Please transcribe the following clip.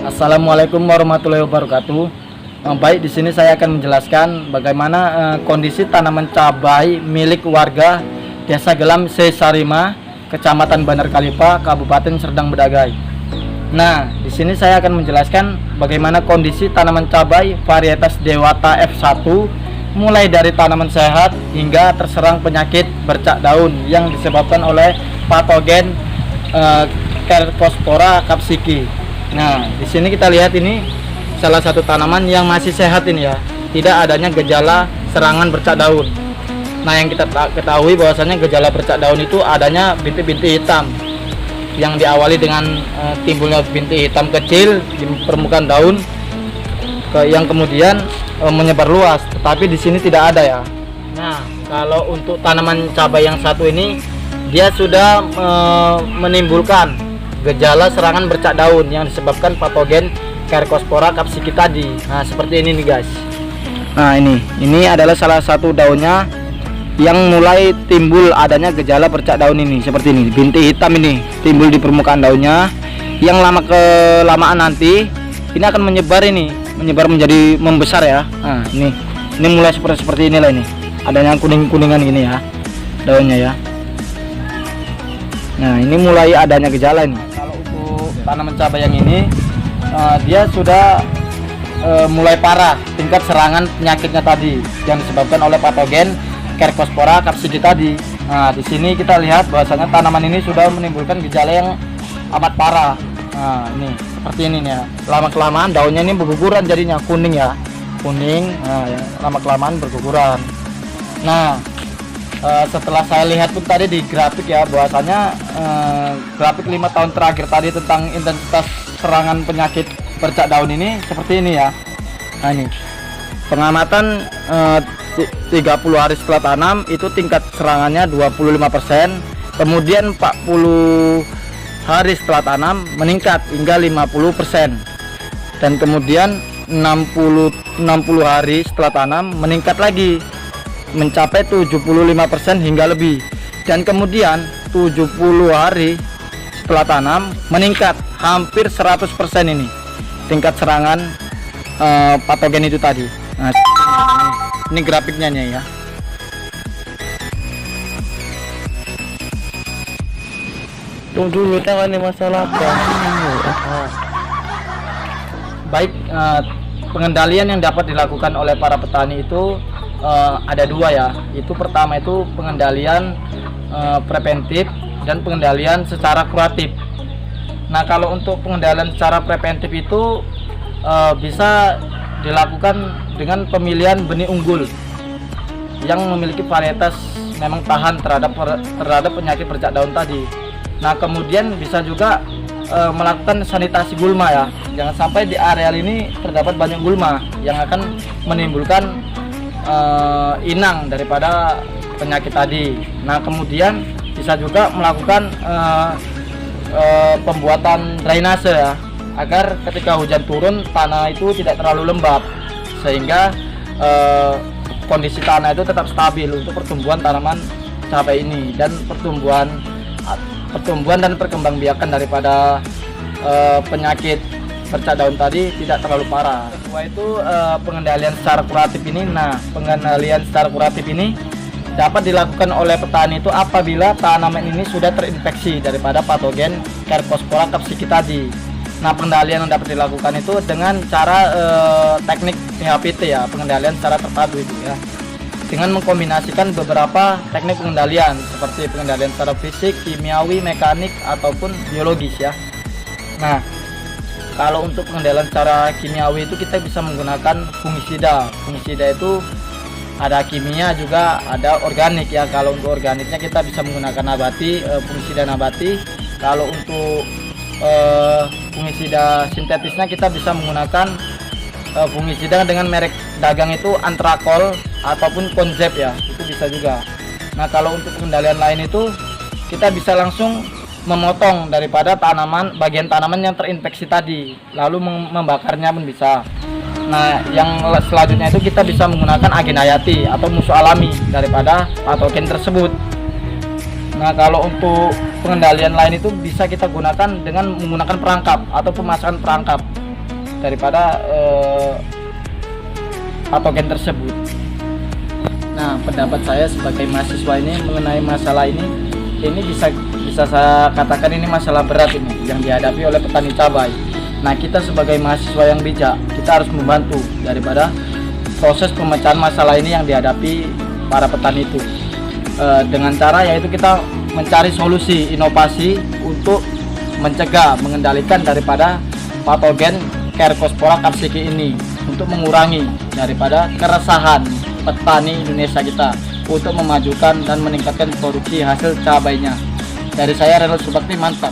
Assalamualaikum warahmatullahi wabarakatuh. Baik, di sini saya akan menjelaskan bagaimana kondisi tanaman cabai milik warga Desa Gelam Sesarima, Kecamatan Bandar Kalipa, Kabupaten Serdang Bedagai. Nah, di sini saya akan menjelaskan bagaimana kondisi tanaman cabai varietas Dewata F1 mulai dari tanaman sehat hingga terserang penyakit bercak daun yang disebabkan oleh patogen Cercospora capsicum. Nah, di sini kita lihat ini salah satu tanaman yang masih sehat ini ya, tidak adanya gejala serangan bercak daun. Nah, yang kita ketahui bahwasanya gejala bercak daun itu adanya bintik-bintik hitam yang diawali dengan timbulnya bintik hitam kecil di permukaan daun yang kemudian menyebar luas, tetapi di sini tidak ada ya. Nah, kalau untuk tanaman cabai yang satu ini dia sudah menimbulkan gejala serangan bercak daun yang disebabkan patogen Cercospora capsicum tadi. Nah, seperti ini nih guys. Nah, ini adalah salah satu daunnya yang mulai timbul adanya gejala bercak daun ini. Seperti ini, bintik hitam ini timbul di permukaan daunnya, yang lama kelamaan nanti ini akan menyebar menjadi membesar ya. Nah, ini mulai seperti inilah ini. Adanya kuning-kuningan gini ya daunnya ya. Nah, ini mulai adanya gejala ini. Kalau untuk tanaman cabai yang ini dia sudah mulai parah tingkat serangan penyakitnya tadi yang disebabkan oleh patogen Cercospora capsicum tadi. Nah, di sini kita lihat bahwasanya tanaman ini sudah menimbulkan gejala yang amat parah. Nah, ini seperti ini nih ya. Lama kelamaan daunnya ini berguguran jadinya kuning ya. Kuning. Nah, ya, lama kelamaan berguguran. Nah, setelah saya lihat pun tadi di grafik ya, bahwasanya grafik 5 tahun terakhir tadi tentang intensitas serangan penyakit bercak daun ini seperti ini ya. Nah, ini pengamatan 30 hari setelah tanam itu tingkat serangannya 25%, kemudian 40 hari setelah tanam meningkat hingga 50%, dan kemudian 60 hari setelah tanam meningkat lagi mencapai 75% hingga lebih, dan kemudian 70 hari setelah tanam meningkat hampir 100% ini tingkat serangan patogen itu tadi. Nah, ini grafiknya nih ya. Tunggu dulu, tangan nih masalah apa? Baik, pengendalian yang dapat dilakukan oleh para petani itu ada dua ya. Itu pertama itu pengendalian preventif dan pengendalian secara kuratif. Nah, kalau untuk pengendalian secara preventif itu bisa dilakukan dengan pemilihan benih unggul yang memiliki varietas memang tahan terhadap penyakit bercak daun tadi. Nah, kemudian bisa juga melakukan sanitasi gulma ya. Jangan sampai di areal ini terdapat banyak gulma yang akan menimbulkan inang daripada penyakit tadi. Nah, kemudian bisa juga melakukan pembuatan drainase ya, agar ketika hujan turun tanah itu tidak terlalu lembab sehingga kondisi tanah itu tetap stabil untuk pertumbuhan tanaman cabai ini dan pertumbuhan dan perkembangbiakan daripada penyakit bercak daun tadi tidak terlalu parah. Kedua itu pengendalian secara kuratif ini. Nah, pengendalian secara kuratif ini dapat dilakukan oleh petani itu apabila tanaman ini sudah terinfeksi daripada patogen Cercospora capsicum tadi. Nah, pengendalian yang dapat dilakukan itu dengan cara teknik PHPT ya, pengendalian secara terpadu itu ya, dengan mengkombinasikan beberapa teknik pengendalian seperti pengendalian secara fisik, kimiawi, mekanik ataupun biologis ya. Nah, kalau untuk pengendalian secara kimiawi itu kita bisa menggunakan fungisida. Fungisida itu ada kimia juga ada organik ya. Kalau untuk organiknya kita bisa menggunakan nabati, fungisida nabati. Kalau untuk fungisida sintetisnya kita bisa menggunakan fungisida dengan merek dagang itu Antrakol ataupun Konzep ya, itu bisa juga. Nah, kalau untuk pengendalian lain itu kita bisa langsung memotong daripada bagian tanaman yang terinfeksi tadi, lalu membakarnya pun bisa. Nah, yang selanjutnya itu kita bisa menggunakan agen hayati atau musuh alami daripada patogen tersebut. Nah, kalau untuk pengendalian lain itu bisa kita gunakan dengan menggunakan perangkap atau pemasangan perangkap. daripada patogen tersebut. Nah, pendapat saya sebagai mahasiswa ini mengenai masalah ini bisa saya katakan ini masalah berat ini yang dihadapi oleh petani cabai. Nah, kita sebagai mahasiswa yang bijak, kita harus membantu daripada proses pemecahan masalah ini yang dihadapi para petani itu, dengan cara yaitu kita mencari solusi inovasi untuk mencegah, mengendalikan daripada patogen Cercospora capsicum ini, untuk mengurangi daripada keresahan petani Indonesia kita untuk memajukan dan meningkatkan produksi hasil cabainya. Dari saya Renal Subakti, mantap.